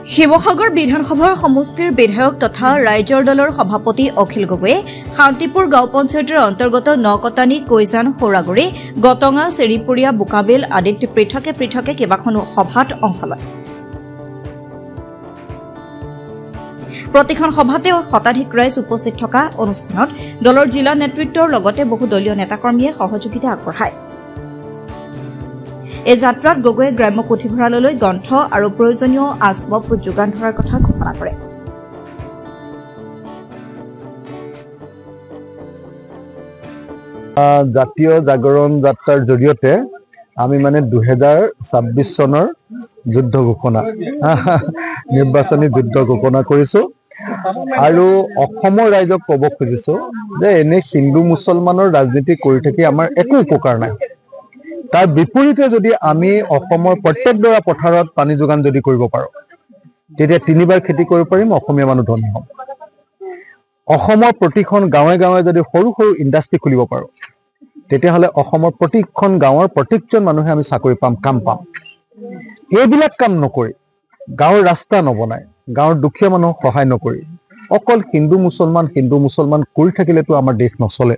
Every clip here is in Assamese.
শিৱসাগৰ বিধানসভাৰ সমষ্টিৰ বিধায়ক তথা ৰাইজৰ দলৰ সভাপতি অখিল গগৈয়ে শান্তিপুৰ গাঁও পঞ্চায়তৰ অন্তৰ্গত নকটানী কৈজান সৌৰাগুৰি গটঙা চেৰিপুৰীয়া বোকাবিল আদিত পৃথকে পৃথকে কেইবাখনো সভাত অংশ লয়। প্ৰতিখন সভাতে শতাধিক ৰাইজ উপস্থিত থকা অনুষ্ঠানত দলৰ জিলা নেতৃত্বৰ লগতে বহু দলীয় নেতাকৰ্মীয়ে সহযোগিতা আগবঢ়ায়। এই যাত্ৰাত গগৈয়ে গ্ৰাম্য পুথিভঁৰাললৈ গ্ৰন্থ আৰু প্ৰয়োজনীয় আচবাব যোগান ধৰাৰ কথা ঘোষণা কৰে। জাতীয় জাগৰণ যাত্ৰাৰ জৰিয়তে আমি 2026 চনৰ যুদ্ধ ঘোষণা নিৰ্বাচনী যুদ্ধ ঘোষণা কৰিছো আৰু অসমৰ ৰাইজক ক'ব খুজিছো যে এনে হিন্দু মুছলমানৰ ৰাজনীতি কৰি থাকি আমাৰ একো উপকাৰ নাই। তাৰ বিপৰীতে যদি আমি অসমৰ প্ৰত্যেকডৰা পথাৰত পানী যোগান যদি কৰিব পাৰো তেতিয়া 3বাৰ খেতি কৰিব পাৰিম, অসমীয়া মানুহ ধনী হ'ম। অসমৰ প্ৰতিখন গাঁৱে গাঁৱে যদি সৰু সৰু ইণ্ডাষ্ট্ৰি খুলিব পাৰো তেতিয়াহ'লে অসমৰ প্ৰতিখন গাঁৱৰ প্ৰত্যেকজন মানুহে আমি চাকৰি পাম, কাম পাম। এইবিলাক কাম নকৰি গাঁৱৰ ৰাস্তা নবনাই গাঁৱৰ দুখীয়া মানুহক সহায় নকৰি অকল হিন্দু মুছলমান কৰি থাকিলেতো আমাৰ দেশ নচলে।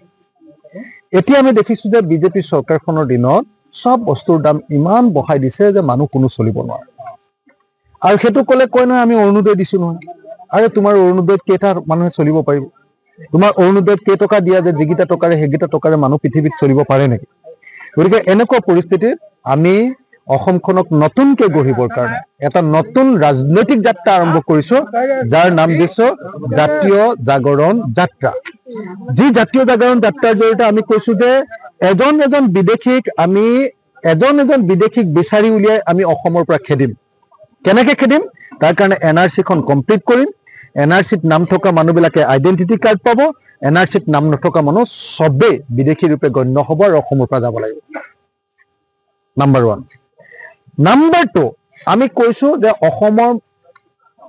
এতিয়া আমি দেখিছো যে বিজেপি চৰকাৰখনৰ দিনত সব বস্তুৰ দাম ইমান বঢ়াই দিছে যে মানুহ কোনো চলিব নোৱাৰে। আৰু সেইটো ক'লে কয় নহয় আমি অৰুণোদয় দিছো নহয়। আৰে তোমাৰ অৰুণোদয়ত কেইটা মানুহে চলিব পাৰিব? তোমাৰ অৰুণোদয়ত কেইটকা দিয়া যে যিকেইটা টকাৰে সেইকেইটা টকাৰে মানুহ পৃথিৱীত চলিব পাৰে নেকি? গতিকে এনেকুৱা পৰিস্থিতিত আমি অসমখনক নতুনকৈ গঢ়িবৰ কাৰণে এটা নতুন ৰাজনৈতিক যাত্ৰা আৰম্ভ কৰিছো, যাৰ নাম দিছো জাতীয় জাগৰণ যাত্ৰা। যি জাতীয় জাগৰণ যাত্ৰাৰ জৰিয়তে আমি কৈছো যে এজন বিদেশীক বিচাৰি উলিয়াই আমি অসমৰ পৰা খেদিম। কেনেকে খেদিম? তাৰ কাৰণে NRC-খন কমপ্লিট কৰিম। NRC-ত নাম থকা মানুহবিলাকে আইডেণ্টিটি কাৰ্ড পাব। NRC-ত নাম নথকা মানুহ চবেই বিদেশী ৰূপে গণ্য হ'ব আৰু অসমৰ পৰা যাব লাগিব। নাম্বাৰ 1। নাম্বাৰ 2, আমি কৈছো যে অসমৰ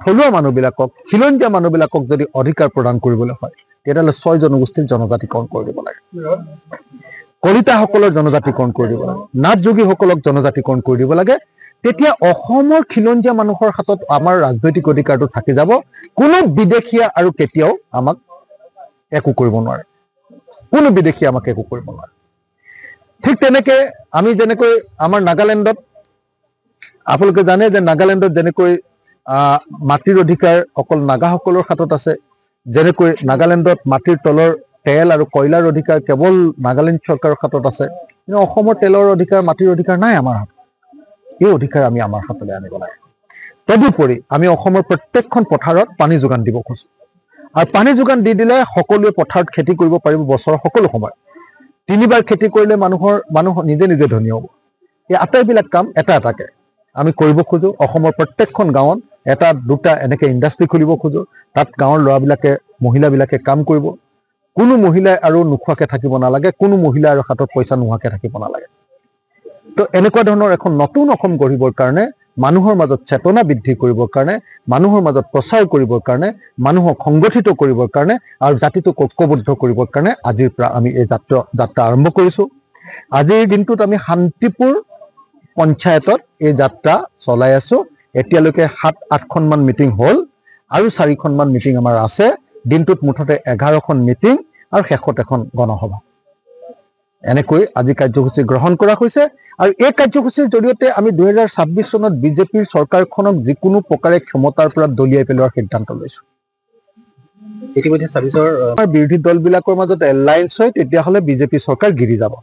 থলুৱা মানুহবিলাকক, খিলঞ্জীয়া মানুহবিলাকক যদি অধিকাৰ প্ৰদান কৰিবলৈ হয় তেতিয়াহ'লে 6 জনগোষ্ঠীৰ জনজাতিকৰণ কৰি দিব লাগে। কলিতাসকলৰ জনজাতিকৰণ কৰি দিব লাগে। নাথ যোগীসকলক জনজাতিকৰণ কৰি দিব লাগে। তেতিয়া অসমৰ খিলঞ্জীয়া মানুহৰ হাতত আমাৰ ৰাজনৈতিক অধিকাৰটো থাকি যাব। কোনো বিদেশীয়ে আৰু কেতিয়াও আমাক একো কৰিব নোৱাৰে। কোনো বিদেশীয়ে আমাক একো কৰিব নোৱাৰে। ঠিক তেনেকে আমি যেনেকৈ আমাৰ নাগালেণ্ডত আপোনালোকে জানে যে নাগালেণ্ডত যেনেকৈ মাটিৰ অধিকাৰ অকল নাগাসকলৰ হাতত আছে, যেনেকৈ নাগালেণ্ডত মাটিৰ তলৰ তেল আৰু কয়লাৰ অধিকাৰ কেৱল নাগালেণ্ড চৰকাৰৰ হাতত আছে, কিন্তু অসমৰ তেলৰ অধিকাৰ, মাটিৰ অধিকাৰ নাই আমাৰ হাতত। এই অধিকাৰ আমি আমাৰ হাতলৈ আনিব লাগে। তদুপৰি আমি অসমৰ প্ৰত্যেকখন পথাৰত পানী যোগান দিব খোজো। আৰু পানী যোগান দি দিলে সকলোৱে পথাৰত খেতি কৰিব পাৰিব বছৰৰ সকলো সময়। 3বাৰ খেতি কৰিলে মানুহ নিজে নিজে ধনী হ'ব। এই আটাইবিলাক কাম এটা এটাকে আমি কৰিব খোজো। অসমৰ প্ৰত্যেকখন গাঁৱত 1-2টা এনেকৈ ইণ্ডাষ্ট্ৰি খুলিব খোজো। তাত গাঁৱৰ ল'ৰাবিলাকে, মহিলাবিলাকে কাম কৰিব। কোনো মহিলাই আৰু নোখোৱাকৈ থাকিব নালাগে, কোনো মহিলা আৰু হাতত পইচা নোহোৱাকৈ থাকিব নালাগে। তো এনেকুৱা ধৰণৰ এখন নতুন অসম গঢ়িবৰ কাৰণে, মানুহৰ মাজত চেতনা বৃদ্ধি কৰিবৰ কাৰণে, মানুহৰ মাজত প্ৰচাৰ কৰিবৰ কাৰণে, মানুহক সংগঠিত কৰিবৰ কাৰণে আৰু জাতিটোক ঐক্যবদ্ধ কৰিবৰ কাৰণে আজিৰ পৰা আমি এই যাত্ৰা আৰম্ভ কৰিছো। আজিৰ দিনটোত আমি শান্তিপুৰ পঞ্চায়তত এই যাত্ৰা চলাই আছো। এতিয়ালৈকে 7-8খনমান মিটিং হ'ল আৰু 4খনমান মিটিং আমাৰ আছে। দিনটোত মুঠতে 11খন মিটিং আৰু শেষত এখন গণসভা। এনেকৈ আজি কাৰ্যসূচী গ্ৰহণ কৰা হৈছে। আৰু এই কাৰ্যসূচীৰ জৰিয়তে আমি 2026 চনত বিজেপিৰ চৰকাৰখনক যিকোনো প্ৰকাৰে ক্ষমতাৰ পৰা দলিয়াই পেলোৱাৰ সিদ্ধান্ত লৈছো। ইতিমধ্যে বিৰোধী দলবিলাকৰ মাজত এলায়েন্স হয় তেতিয়াহ'লে বিজেপি চৰকাৰ গিৰি যাব।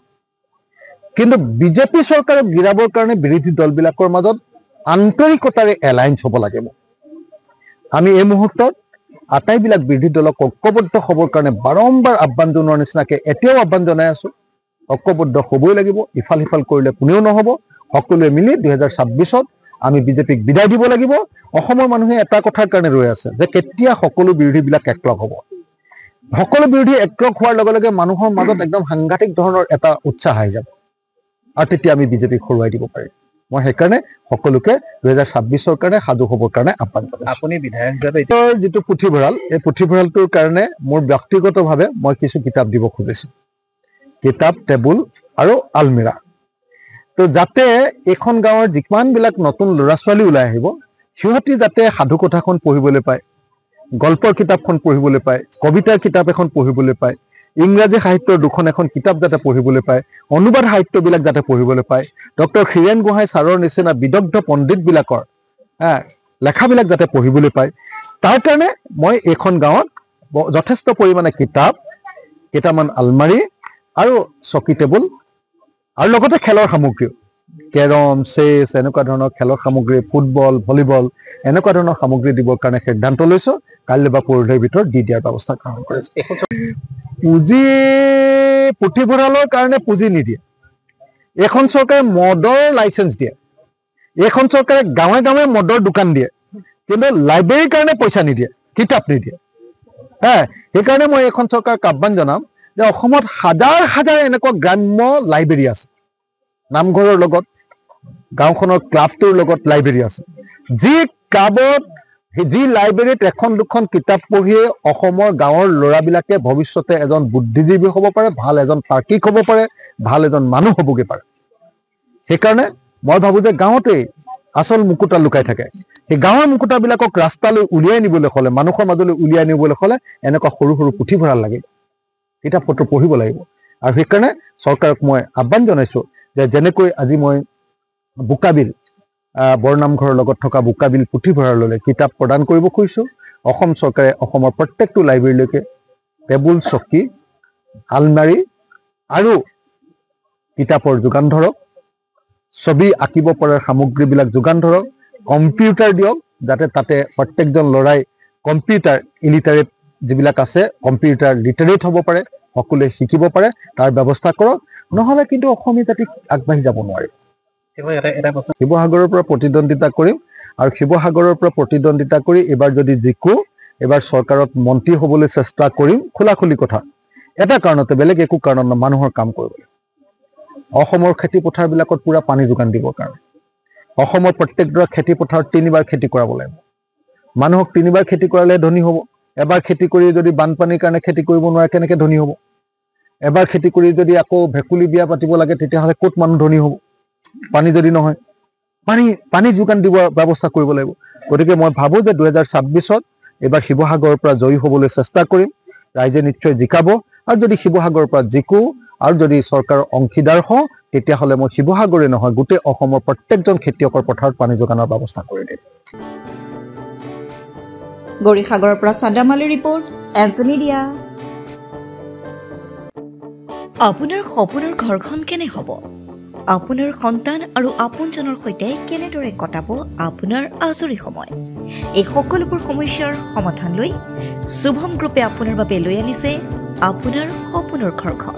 কিন্তু বিজেপি চৰকাৰক গিৰাবৰ কাৰণে বিৰোধী দলবিলাকৰ মাজত আন্তৰিকতাৰে এলায়েন্স হ'ব লাগিব। আমি এই মুহূৰ্তত আটাইবিলাক বিৰোধী দলক ঐক্যবদ্ধ হ'বৰ কাৰণে বাৰম্বাৰ আহ্বান জনোৱাৰ নিচিনাকৈ এতিয়াও আহ্বান জনাই আছো। ঐক্যবদ্ধ হ'বই লাগিব। ইফাল সিফাল কৰিলে কোনেও নহ'ব। সকলোৱে মিলি 2026ত আমি বিজেপিক বিদায় দিব লাগিব। অসমৰ মানুহে এটা কথাৰ কাৰণে ৰৈ আছে যে কেতিয়া সকলো বিৰোধীবিলাক একলগ হ'ব। সকলো বিৰোধী একলগ হোৱাৰ লগে লগে মানুহৰ মাজত একদম সাংঘাতিক ধৰণৰ এটা উৎসাহ আহি যাব আৰু তেতিয়া আমি বিজেপিক হৰুৱাই দিব পাৰিম। মই সেইকাৰণে সকলোকে 2026ৰ কাৰণে সাজু হ'বৰ কাৰণে আহ্বান কৰিছো। আপুনি বিধায়ক হিচাপে যিটো পুথিভঁৰাল, এই পুথিভঁৰালটোৰ কাৰণে মোৰ ব্যক্তিগতভাৱে মই কিছু কিতাপ দিব খুজিছো। কিতাপ, টেবুল আৰু আলমিৰা। তো যাতে এইখন গাঁৱৰ যিমানবিলাক নতুন ল'ৰা ছোৱালী ওলাই আহিব সিহঁতি যাতে সাধু কথাখন পঢ়িবলৈ পায়, গল্পৰ কিতাপখন পঢ়িবলৈ পায়, কবিতাৰ কিতাপ এখন পঢ়িবলৈ পায়, ইংৰাজী সাহিত্যৰ দুখন এখন কিতাপ যাতে পঢ়িবলৈ পায়, অনুবাদ সাহিত্যবিলাক যাতে পঢ়িবলৈ পায়, ডক্টৰ হীৰেণ গোহাঁই ছাৰৰ নিচিনা বিদগ্ধ পণ্ডিতবিলাকৰ লেখাবিলাক যাতে পঢ়িবলৈ পায়, তাৰ কাৰণে মই এইখন গাঁৱত যথেষ্ট পৰিমাণে কিতাপ, কেইটামান আলমাৰি আৰু চকী টেবুল আৰু লগতে খেলৰ সামগ্ৰীও, কেৰম, চেছ এনেকুৱা ধৰণৰ খেলৰ সামগ্ৰী, ফুটবল, ভলীবল এনেকুৱা ধৰণৰ সামগ্ৰী দিবৰ কাৰণে সিদ্ধান্ত লৈছোঁ। কাইলৈ বা পৰহিৰ ভিতৰত দি দিয়াৰ ব্যৱস্থা গ্ৰহণ কৰিছোঁ। পুঁজি পুথিভঁৰালৰ কাৰণে পুঁজি নিদিয়ে। এইখন চৰকাৰে মদৰ লাইচেঞ্চ দিয়ে, এইখন চৰকাৰে গাঁৱে গাঁৱে মদৰ দোকান দিয়ে, কিন্তু লাইব্ৰেৰীৰ কাৰণে পইচা নিদিয়ে, কিতাপ নিদিয়ে। সেইকাৰণে মই এইখন চৰকাৰক আহ্বান জনাম যে অসমত হাজাৰ হাজাৰ এনেকুৱা গ্ৰাম্য লাইব্ৰেৰী আছে, নামঘৰৰ লগত গাঁওখনৰ ক্লাবটোৰ লগত লাইব্ৰেৰী আছে, যি ক্লাবত যি লাইব্ৰেৰীত এখন দুখন কিতাপ পঢ়িয়ে অসমৰ গাঁৱৰ ল'ৰাবিলাকে ভৱিষ্যতে এজন বুদ্ধিজীৱী হ'ব পাৰে, ভাল এজন তাৰ্কিক হ'ব পাৰে, ভাল এজন মানুহ হ'বগৈ পাৰে। সেইকাৰণে মই ভাবোঁ যে গাঁৱতেই আচল মুকুতা লুকাই থাকে। সেই গাঁৱৰ মুকুতাবিলাকক ৰাস্তালৈ উলিয়াই নিবলৈ হ'লে, মানুহৰ মাজলৈ উলিয়াই নিবলৈ হ'লে এনেকুৱা সৰু সৰু পুথিভঁৰাল লাগিব, কিতাপ পত্ৰ পঢ়িব লাগিব। আৰু সেইকাৰণে চৰকাৰক মই আহ্বান জনাইছোঁ যে যেনেকৈ আজি মই বোকাবিল বৰনামঘৰৰ লগত থকা বোকাবিল পুথিভঁৰাললৈ কিতাপ প্ৰদান কৰিব খুজিছোঁ, অসম চৰকাৰে অসমৰ প্ৰত্যেকটো লাইব্ৰেৰীলৈকে টেবুল, চকী, আলমাৰি আৰু কিতাপৰ যোগান ধৰক, ছবি আঁকিব পৰাৰ সামগ্ৰীবিলাক যোগান ধৰক, কম্পিউটাৰ দিয়ক যাতে তাতে প্ৰত্যেকজন ল'ৰাই কম্পিউটাৰ ইলিটাৰেট যিবিলাক আছে কম্পিউটাৰ লিটাৰেট হ'ব পাৰে, সকলোৱে শিকিব পাৰে, তাৰ ব্যৱস্থা কৰক। নহ'লে কিন্তু অসমীয়া জাতি আগবাঢ়ি যাব নোৱাৰিব। শিৱসাগৰৰ পৰা প্ৰতিদ্বন্দ্বিতা কৰিম আৰু শিৱসাগৰৰ পৰা প্ৰতিদ্বন্দ্বিতা কৰি এইবাৰ যদি জিকো, এইবাৰ চৰকাৰত মন্ত্ৰী হ'বলৈ চেষ্টা কৰিম। খোলাখুলি কথা, এটা কাৰণতে, বেলেগ একো কাৰণত নহয়, মানুহৰ কাম কৰিবলৈ, অসমৰ খেতি পথাৰবিলাকত পূৰা পানী যোগান দিবৰ কাৰণে। অসমৰ প্ৰত্যেকডৰা খেতি পথাৰত 3বাৰ খেতি কৰাব লাগিব। মানুহক 3বাৰ খেতি কৰালে ধনী হ'ব। এবাৰ খেতি কৰি যদি বানপানীৰ কাৰণে খেতি কৰিব নোৱাৰে কেনেকৈ ধনী হ'ব? এবাৰ খেতি কৰি যদি আকৌ ভেকুলী বিয়া পাতিব লাগে তেতিয়াহ'লে ক'ত মানুহ ধনী হ'ব? পানী যদি নহয়, পানী যোগান দিব ব্যৱস্থা কৰিব লাগিব। গতিকে মই ভাবোঁ যে 2026ত এইবাৰ শিৱসাগৰৰ পৰা জয়ী হ'বলৈ চেষ্টা কৰিম, ৰাইজে নিশ্চয় জিকাব। আৰু যদি শিৱসাগৰৰ পৰা জিকো আৰু যদি চৰকাৰৰ অংশীদাৰ হওঁ, তেতিয়াহ'লে মই শিৱসাগৰে নহয় গোটেই অসমৰ প্ৰত্যেকজন খেতিয়কৰ পথাৰত পানী যোগানৰ ব্যৱস্থা কৰি দিম। গৌৰীসাগৰৰ পৰা চান্দামালিৰ ৰিপৰ্ট, এনজি মিডিয়া। আপোনাৰ সপোনৰ ঘৰখন কেনে হ'ব? আপোনাৰ সন্তান আৰু আপোনজনৰ সৈতে কেনেদৰে কটাব আপোনাৰ আজৰি সময়? এই সকলোবোৰ সমস্যাৰ সমাধান লৈ শুভম গ্ৰুপে আপোনাৰ বাবে লৈ আনিছে আপোনাৰ সপোনৰ ঘৰখন।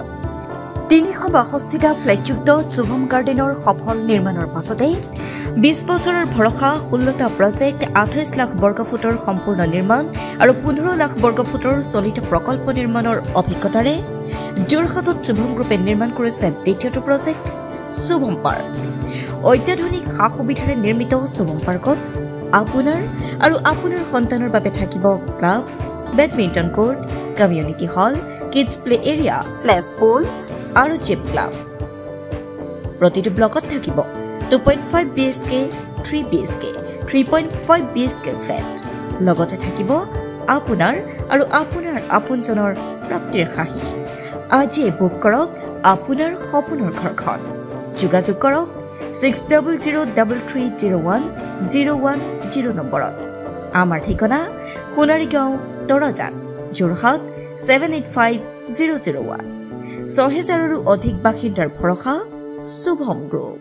362টা ফ্লেটযুক্ত শুভম গাৰ্ডেনৰ সফল নিৰ্মাণৰ পাছতে 20 বছৰৰ ভৰসা, 16টা প্ৰজেক্ট, 28 লাখ বৰ্গফুটৰ সম্পূৰ্ণ নিৰ্মাণ আৰু 15 লাখ বৰ্গফুটৰ চলিত প্ৰকল্প নিৰ্মাণৰ অভিজ্ঞতাৰে যোৰহাটত শুভম গ্ৰুপে নিৰ্মাণ কৰিছে দ্বিতীয়টো প্ৰজেক্ট শুভম পাৰ্ক। অত্যাধুনিক সা সুবিধাৰে নিৰ্মিত শুভম পাৰ্কত আপোনাৰ আৰু আপোনাৰ সন্তানৰ বাবে থাকিব club, badminton court, community hall, kids play area, splash pool আৰু জিম ক্লাব। প্ৰতিটো ব্লকত থাকিব 2.5 BHK, 3 BHK, 3.5 BHK ফ্লেট। লগতে থাকিব আপোনাৰ আৰু আপোনাৰ আপোনজনৰ প্ৰাপ্তিৰ সাহী। আজিয়ে বুক কৰক আপোনাৰ সপোনৰ ঘৰখন। যোগাযোগ কৰক 6003301010 নম্বৰত। আমাৰ ঠিকনা সোণাৰীগাঁও, তৰাজান, যোৰহাট 785001। 6000ৰো অধিক বাসিন্দাৰ ভৰসা শুভম গ্ৰুপ।